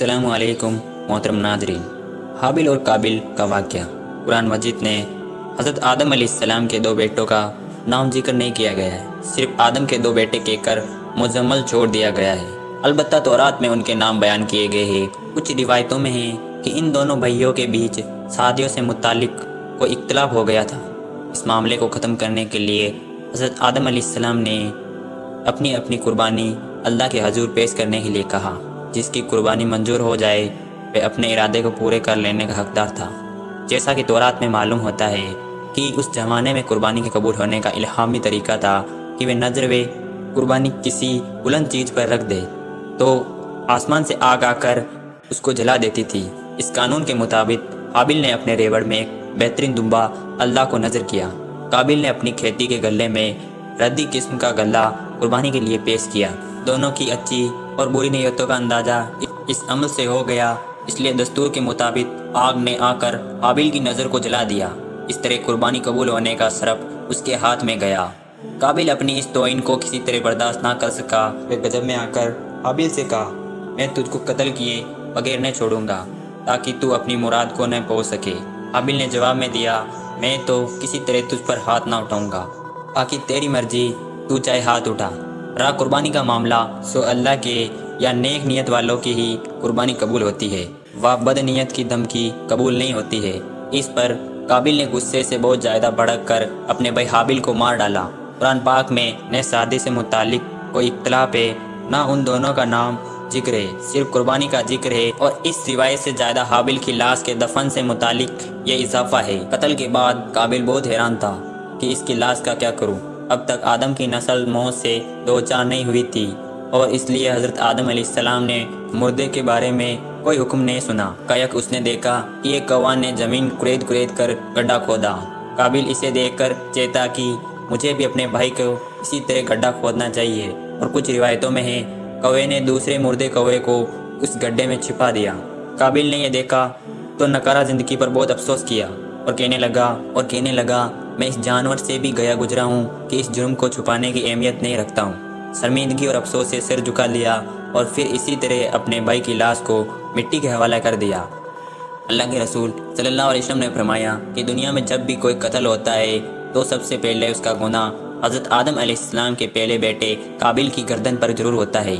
अस्सलामु अलैकुम मोहतरम नाज़रीन। हाबिल और काबिल का वाक़या। कुरान मजीद ने हज़रत आदम अलैहिस्सलाम के दो बेटों का नाम जिक्र नहीं किया गया है, सिर्फ आदम के दो बेटे कहकर मुजम्मल छोड़ दिया गया है। अलबत्ता तौरात में उनके नाम बयान किए गए हैं। कुछ रिवायतों में है कि इन दोनों भाइयों के बीच शादियों से मुतालिक कोई इख्तिलाफ हो गया था। इस मामले को ख़त्म करने के लिए हज़रत आदम अलैहिस्सलाम ने अपनी अपनी कुर्बानी अल्लाह के हजूर पेश करने के लिए कहा। जिसकी कुर्बानी मंजूर हो जाए वह अपने इरादे को पूरे कर लेने का हकदार था। जैसा कि तौरात में मालूम होता है कि उस ज़माने में कुर्बानी के कबूल होने का इल्हामी तरीका था कि वे नजर वे कुर्बानी किसी बुलंद चीज़ पर रख दे तो आसमान से आग आकर उसको जला देती थी। इस कानून के मुताबिक हाबिल ने अपने रेवड़ में एक बेहतरीन दुम्बा अल्लाह को नज़र किया। काबिल ने अपनी खेती के गले में रद्दी किस्म का गला कुर्बानी के लिए पेश किया। दोनों की अच्छी और बुरी नीयतों का अंदाज़ा इस अमल से हो गया, इसलिए दस्तूर के मुताबिक आग ने आकर हाबिल की नज़र को जला दिया। इस तरह कुर्बानी कबूल होने का शरफ उसके हाथ में गया। काबिल अपनी इस तौहीन को किसी तरह बर्दाश्त ना कर सका। वे गजब में आकर हाबिल से कहा, मैं तुझको कत्ल किए बगैर न छोड़ूंगा ताकि तू अपनी मुराद को न पहुँच सके। हाबिल ने जवाब में दिया, मैं तो किसी तरह तुझ पर हाथ ना उठाऊंगा, बाकी तेरी मर्जी, तू चाहे हाथ उठा। रहा कुर्बानी का मामला, सो अल्लाह के या नेक नियत वालों की ही कुर्बानी कबूल होती है, वह बद नियत की धमकी कबूल नहीं होती है। इस पर काबिल ने गुस्से से बहुत ज़्यादा भड़क कर अपने भाई हाबिल को मार डाला। कुरान पाक में न शादी से मुतालिक कोई इख्तिलाफ है, ना उन दोनों का नाम जिक्र है, सिर्फ कुर्बानी का जिक्र है। और इस रिवायत से ज़्यादा हाबिल की लाश के दफन से मुतालिक ये इजाफा है। कत्ल के बाद काबिल बहुत हैरान था कि इसकी लाश का क्या करूँ। अब तक आदम की नस्ल मौत से दो चार नहीं हुई थी और इसलिए हज़रत आदम अलैहिस्सलाम ने मुर्दे के बारे में कोई हुक्म नहीं सुना। कायक उसने देखा कि एक कौवा ने ज़मीन कुरेद कुरेद कर गड्ढा खोदा। काबिल इसे देखकर चेता कि मुझे भी अपने भाई को इसी तरह गड्ढा खोदना चाहिए। और कुछ रिवायतों में है कौवे ने दूसरे मुर्दे कौवे को उस गड्ढे में छिपा दिया। काबिल ने यह देखा तो नकारा ज़िंदगी पर बहुत अफसोस किया और कहने लगा मैं इस जानवर से भी गया गुजरा हूँ कि इस जुर्म को छुपाने की अहमियत नहीं रखता हूँ। शर्मिंदगी और अफसोस से सिर झुका लिया और फिर इसी तरह अपने भाई की लाश को मिट्टी के हवाले कर दिया। अल्लाह के रसूल सल्लल्लाहु अलैहि वसल्लम ने फरमाया कि दुनिया में जब भी कोई कत्ल होता है तो सबसे पहले उसका गुनाह हज़रत आदम अलैहिस्सलाम के पहले बेटे काबिल की गर्दन पर जरूर होता है।